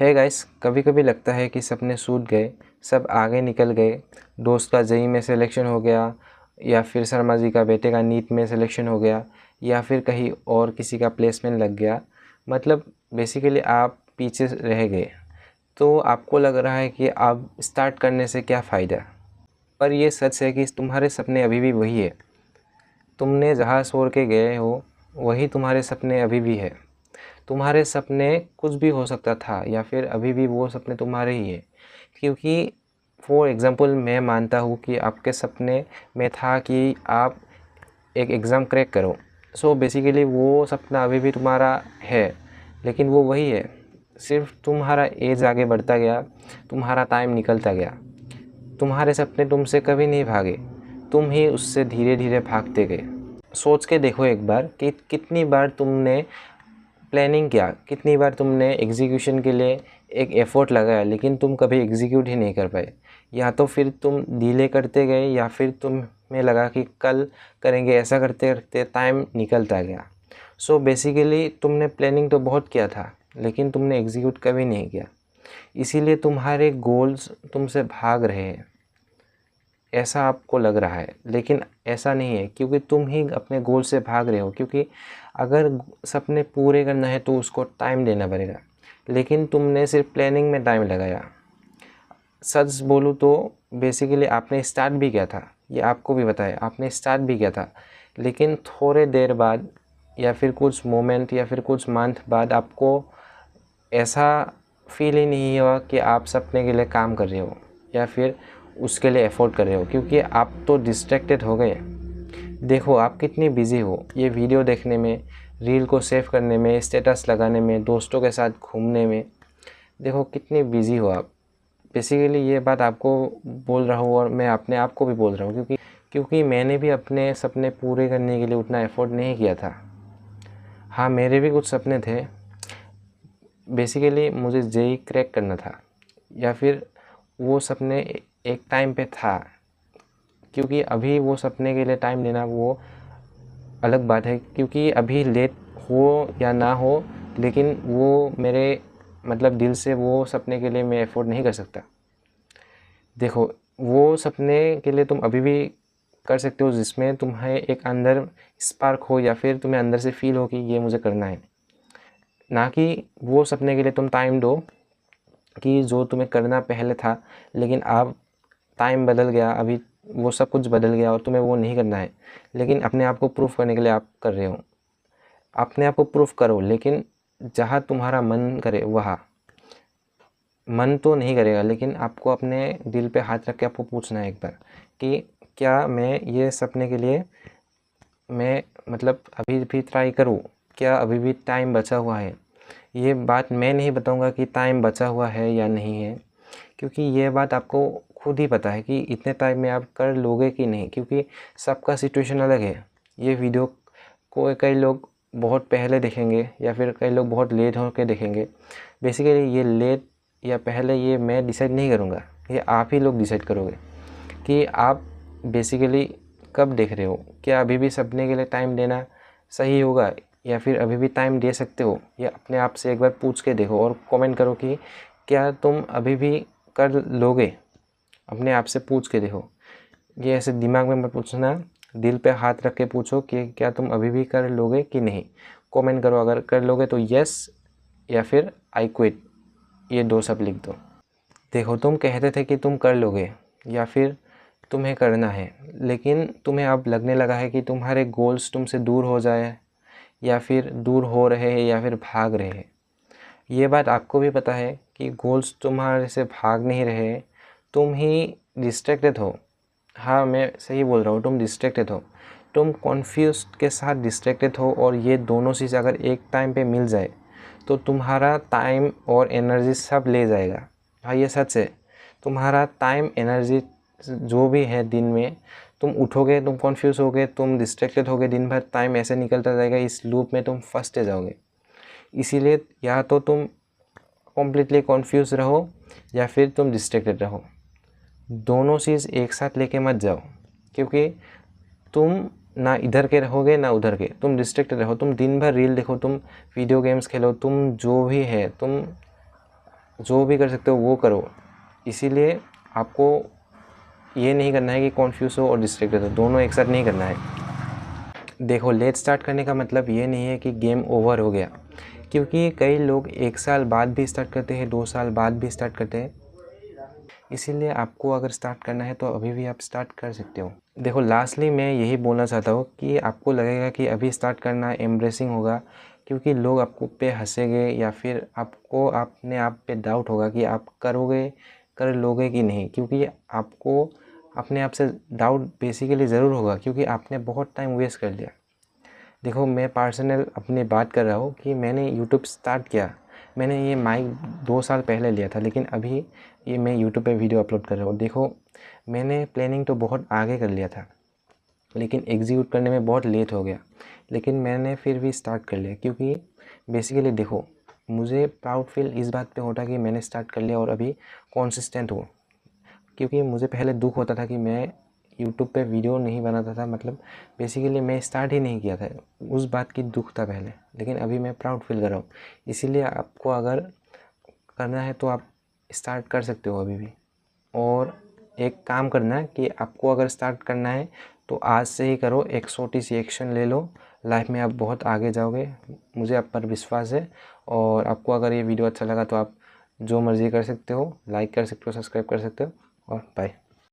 है गाइस, कभी कभी लगता है कि सपने छूट गए, सब आगे निकल गए। दोस्त का जेई में सिलेक्शन हो गया, या फिर शर्मा जी का बेटे का नीट में सिलेक्शन हो गया, या फिर कहीं और किसी का प्लेसमेंट लग गया। मतलब बेसिकली आप पीछे रह गए, तो आपको लग रहा है कि अब स्टार्ट करने से क्या फ़ायदा। पर ये सच है कि तुम्हारे सपने अभी भी वही है। तुमने जहाँ छोड़ के गए हो वही तुम्हारे सपने अभी भी है। तुम्हारे सपने कुछ भी हो सकता था, या फिर अभी भी वो सपने तुम्हारे ही है। क्योंकि फॉर एग्ज़ाम्पल मैं मानता हूँ कि आपके सपने में था कि आप एक एग्ज़ाम क्रैक करो। सो बेसिकली वो सपना अभी भी तुम्हारा है, लेकिन वो वही है। सिर्फ तुम्हारा एज आगे बढ़ता गया, तुम्हारा टाइम निकलता गया। तुम्हारे सपने तुमसे कभी नहीं भागे, तुम ही उससे धीरे धीरे भागते गए। सोच के देखो एक बार कि कितनी बार तुमने प्लानिंग किया, कितनी बार तुमने एग्जीक्यूशन के लिए एक एफ़र्ट लगाया, लेकिन तुम कभी एग्जीक्यूट ही नहीं कर पाए। या तो फिर तुम डिले करते गए, या फिर तुम्हें लगा कि कल करेंगे। ऐसा करते करते टाइम निकलता गया। सो बेसिकली तुमने प्लानिंग तो बहुत किया था, लेकिन तुमने एग्जीक्यूट कभी नहीं किया। इसीलिए तुम्हारे गोल्स तुमसे भाग रहे हैं, ऐसा आपको लग रहा है। लेकिन ऐसा नहीं है, क्योंकि तुम ही अपने गोल से भाग रहे हो। क्योंकि अगर सपने पूरे करना है तो उसको टाइम देना पड़ेगा, लेकिन तुमने सिर्फ प्लानिंग में टाइम लगाया। सच बोलूँ तो बेसिकली आपने स्टार्ट भी किया था, ये आपको भी बताया, आपने स्टार्ट भी किया था। लेकिन थोड़े देर बाद, या फिर कुछ मोमेंट, या फिर कुछ मंथ बाद आपको ऐसा फील ही नहीं हुआ कि आप सपने के लिए काम कर रहे हो, या फिर उसके लिए एफर्ट कर रहे हो, क्योंकि आप तो डिस्ट्रैक्टेड हो गए। देखो आप कितनी बिज़ी हो ये वीडियो देखने में, रील को सेव करने में, स्टेटस लगाने में, दोस्तों के साथ घूमने में। देखो कितनी बिज़ी हो आप। बेसिकली ये बात आपको बोल रहा हूँ, और मैं अपने आप को भी बोल रहा हूँ, क्योंकि मैंने भी अपने सपने पूरे करने के लिए उतना एफर्ट नहीं किया था। हाँ, मेरे भी कुछ सपने थे। बेसिकली मुझे जेई क्रैक करना था, या फिर वो सपने एक टाइम पे था। क्योंकि अभी वो सपने के लिए टाइम देना वो अलग बात है, क्योंकि अभी लेट हो या ना हो, लेकिन वो मेरे मतलब दिल से वो सपने के लिए मैं एफोर्ड नहीं कर सकता। देखो वो सपने के लिए तुम अभी भी कर सकते हो, जिसमें तुम्हें एक अंदर स्पार्क हो, या फिर तुम्हें अंदर से फील हो कि ये मुझे करना है। ना कि वो सपने के लिए तुम टाइम दो कि जो तुम्हें करना पहले था, लेकिन अब टाइम बदल गया, अभी वो सब कुछ बदल गया और तुम्हें वो नहीं करना है। लेकिन अपने आप को प्रूफ करने के लिए आप कर रहे हो। अपने आप को प्रूफ करो, लेकिन जहाँ तुम्हारा मन करे वहाँ। मन तो नहीं करेगा, लेकिन आपको अपने दिल पे हाथ रख के आपको पूछना है एक बार कि क्या मैं ये सपने के लिए मैं मतलब अभी भी ट्राई करूँ, क्या अभी भी टाइम बचा हुआ है। ये बात मैं नहीं बताऊंगा कि टाइम बचा हुआ है या नहीं है, क्योंकि ये बात आपको खुद ही पता है कि इतने टाइम में आप कर लोगे कि नहीं, क्योंकि सबका सिचुएशन अलग है। ये वीडियो को कई लोग बहुत पहले देखेंगे, या फिर कई लोग बहुत लेट होकर देखेंगे। बेसिकली ये लेट या पहले ये मैं डिसाइड नहीं करूँगा, ये आप ही लोग डिसाइड करोगे कि आप बेसिकली कब देख रहे हो। क्या अभी भी सपने के लिए टाइम देना सही होगा, या फिर अभी भी टाइम दे सकते हो। ये अपने आप से एक बार पूछ के देखो, और कमेंट करो कि क्या तुम अभी भी कर लोगे। अपने आप से पूछ के देखो, ये ऐसे दिमाग में मत पूछना, दिल पे हाथ रख के पूछो कि क्या तुम अभी भी कर लोगे कि नहीं। कमेंट करो, अगर कर लोगे तो यस, या फिर आई क्विट, ये दो सब लिख दो। देखो तुम कहते थे कि तुम कर लोगे, या फिर तुम्हें करना है, लेकिन तुम्हें अब लगने लगा है कि तुम्हारे गोल्स तुमसे दूर हो जाए, या फिर दूर हो रहे हैं, या फिर भाग रहे हैं। ये बात आपको भी पता है कि गोल्स तुम्हारे से भाग नहीं रहे, तुम ही डिस्ट्रैक्टेड हो। हाँ, मैं सही बोल रहा हूँ, तुम डिस्ट्रैक्टेड हो। तुम कॉन्फ्यूज के साथ डिस्ट्रैक्टेड हो, और ये दोनों चीज़ अगर एक टाइम पे मिल जाए तो तुम्हारा टाइम और एनर्जी सब ले जाएगा। हाँ, ये सच है। तुम्हारा टाइम एनर्जी जो भी है दिन में, तुम उठोगे, तुम कॉन्फ्यूज़ होगे, तुम डिस्ट्रैक्टेड होगे, दिन भर टाइम ऐसे निकलता जाएगा, इस लूप में तुम फंसते जाओगे। इसीलिए या तो तुम कम्प्लीटली कॉन्फ्यूज़ रहो, या फिर तुम डिस्ट्रैक्टेड रहो। दोनों चीज़ एक साथ लेके मत जाओ, क्योंकि तुम ना इधर के रहोगे ना उधर के, तुम डिस्ट्रैक्टेड रहो। तुम दिन भर रील देखो, तुम वीडियो गेम्स खेलो, तुम जो भी है, तुम जो भी कर सकते हो वो करो। इसीलिए आपको ये नहीं करना है कि कन्फ्यूज़ हो और डिस्ट्रैक्टेड हो, दोनों एक साथ नहीं करना है। देखो, लेट स्टार्ट करने का मतलब ये नहीं है कि गेम ओवर हो गया, क्योंकि कई लोग 1 साल बाद भी स्टार्ट करते हैं, 2 साल बाद भी स्टार्ट करते हैं। इसीलिए आपको अगर स्टार्ट करना है तो अभी भी आप स्टार्ट कर सकते हो। देखो, लास्टली मैं यही बोलना चाहता हूँ कि आपको लगेगा कि अभी स्टार्ट करना एम्ब्रेसिंग होगा, क्योंकि लोग आपको पे हंसेंगे या फिर आपको अपने आप पे डाउट होगा कि आप कर लोगे कि नहीं, क्योंकि आपको अपने आप से डाउट बेसिकली ज़रूर होगा, क्योंकि आपने बहुत टाइम वेस्ट कर लिया। देखो, मैं पर्सनल अपनी बात कर रहा हूँ कि मैंने यूट्यूब स्टार्ट किया, मैंने ये माइक 2 साल पहले लिया था, लेकिन अभी ये मैं यूट्यूब पे वीडियो अपलोड कर रहा हूँ। देखो, मैंने प्लानिंग तो बहुत आगे कर लिया था, लेकिन एग्जीक्यूट करने में बहुत लेट हो गया, लेकिन मैंने फिर भी स्टार्ट कर लिया, क्योंकि बेसिकली देखो, मुझे प्राउड फील इस बात पे होता कि मैंने स्टार्ट कर लिया और अभी कंसिस्टेंट हूँ। क्योंकि मुझे पहले दुख होता था कि मैं यूट्यूब पे वीडियो नहीं बनाता था, मतलब बेसिकली मैं स्टार्ट ही नहीं किया था, उस बात की दुख था पहले, लेकिन अभी मैं प्राउड फील कर रहा हूँ। इसीलिए आपको अगर करना है तो आप स्टार्ट कर सकते हो अभी भी। और एक काम करना है कि आपको अगर स्टार्ट करना है तो आज से ही करो, एक छोटी सी एक्शन ले लो, लाइफ में आप बहुत आगे जाओगे, मुझे आप पर विश्वास है। और आपको अगर ये वीडियो अच्छा लगा तो आप जो मर्ज़ी कर सकते हो, लाइक कर सकते हो, सब्सक्राइब कर सकते हो, और बाय।